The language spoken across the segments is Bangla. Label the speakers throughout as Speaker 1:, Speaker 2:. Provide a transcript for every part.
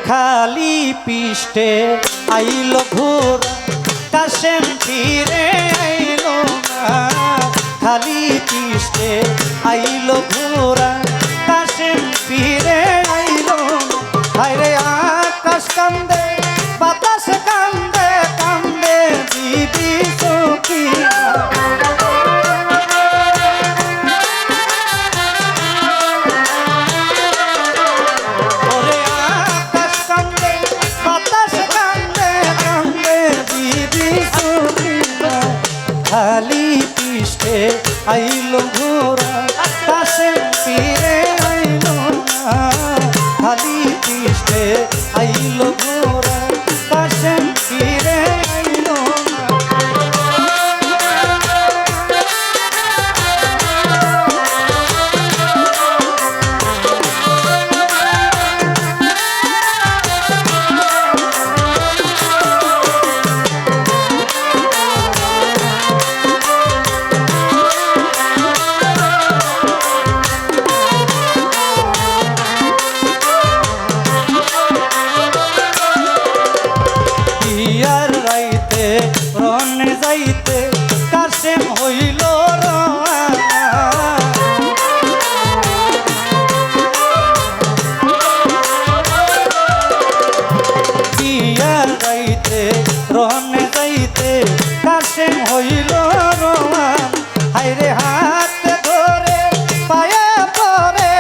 Speaker 1: খালি পিষ্টে আইলো ঘোর কাশেম ফিরে আইলো না খালি পিষ্টে আইলো ঘোরা কাশেম ফিরে আইলো হায়রে আকাশ কান্দে বাতাস কান্দে কান্দে বিবি সখিয়া খালি পিষ্টে আইলো ঘোরা কাশেম ফিরে আইলো না খালি পিষ্টে আইলো ঘোরা কাশেম ফিরে আইলো না যাইতে কাশেম হইল বিয়ার যাইতে রহনে যাইতে কাশেম হইল হায়রে হাত ধরে পায়ে পরে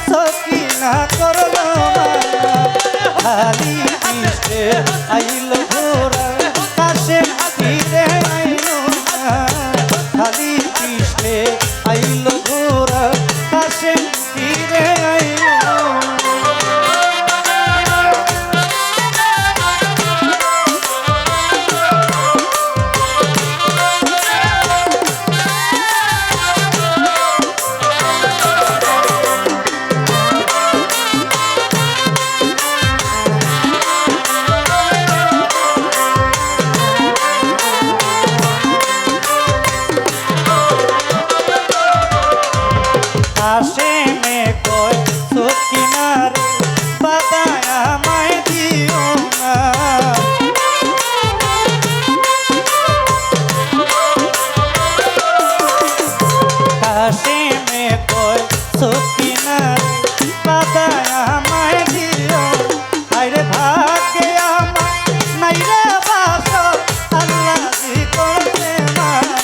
Speaker 1: সখী না করলো মানা খালি পিষ্টে আইলো ঘোরা কাশেম ফিরে আইলো না খালি পিষ্টে আইলো ঘোরা কাশেম ফিরে আইলো কাশেমে কয় সখিনারে বাদায় আমায় দিও না কাশেমে কয় সখিনারে বাদায় আমায় দিও আরে ভাগ্যে আমায় নাই রে বাস আল্লাহ জি করতে মানা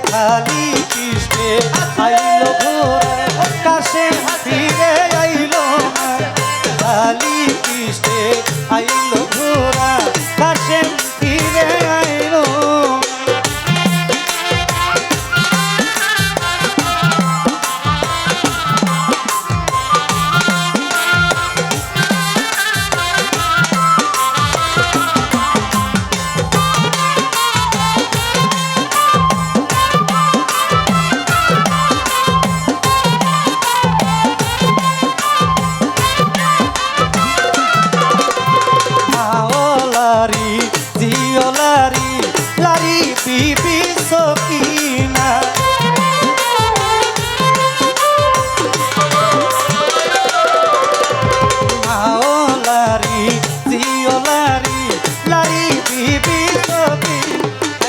Speaker 1: খালি পিষ্টে আইলো ঘোরা কাশেম ফিরে আইলো না খালি পিষ্টে আইলো ঘোরা কাশেম ফিরে আইলো লারি বিবি সখিনা লারি জিওলারি লারি বিবি সখি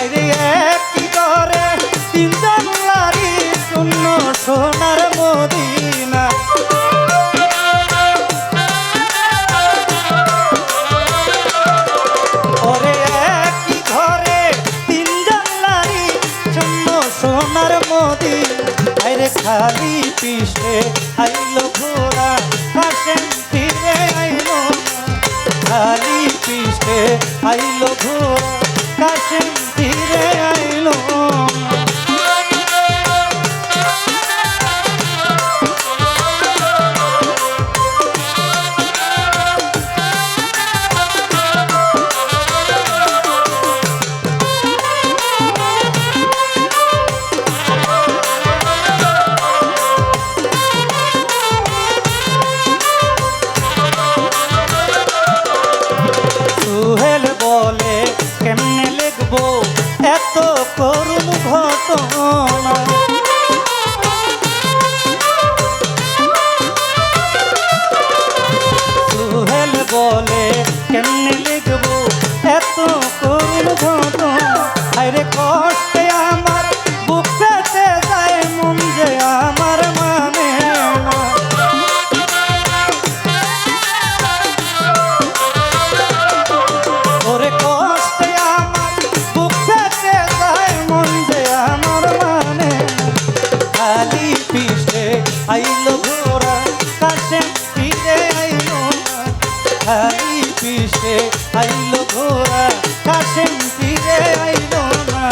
Speaker 1: আরে একই করে তিনজন লারি শূন্য সোনার মদিনা সোনার মদিনা আরে খালি পিষ্টে আইলো ঘোরা কাশেম ফিরে আইলো খালি পিষ্টে আইলো ঘোরা কাশেম ফিরে আইলো খালি পিছে আইলো ঘোড়া কাশেম তীরে আইলো না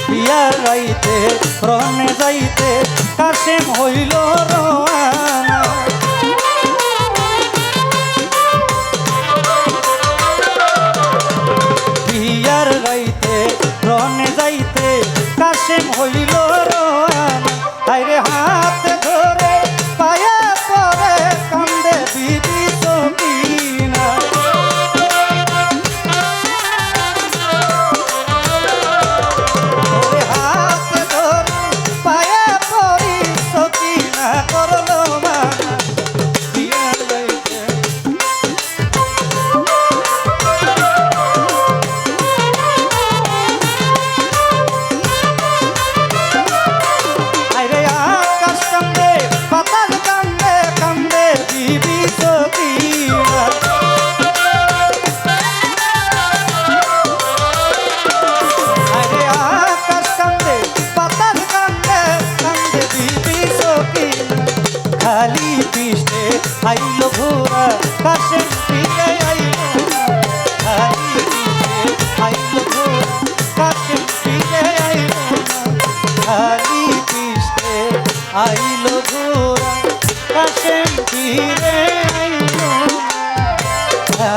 Speaker 1: বিয়ার রাইতে রনে যাইতে কাশেম হইল রওয়ানা বিয়ার রাইতে রনে যাইতে কাশেম হইল রওয়ানা আইরে হাত ধরে পায়া পরে কান্দে বিবি সকিনা ওরে হাত ধরে পায়া পরি সকিনা করলো মানা বিয়ার রাইতে আইরে আকাশ কান্দে পাতাল কান্দে কান্দে বিবি সকিনা আইরে আকাশ কান্দে পাতাল কান্দে কান্দে বিবি সকিনা খালি পিষ্টে আইলো ঘোড়া কাশেম তীরে আইলো না খালি পিষ্টে আইলো ঘোড়া কাশেম তীরে আইলো না খালি পিষ্টে আইলো ঘোড়া কাশেম তীরে আইলো না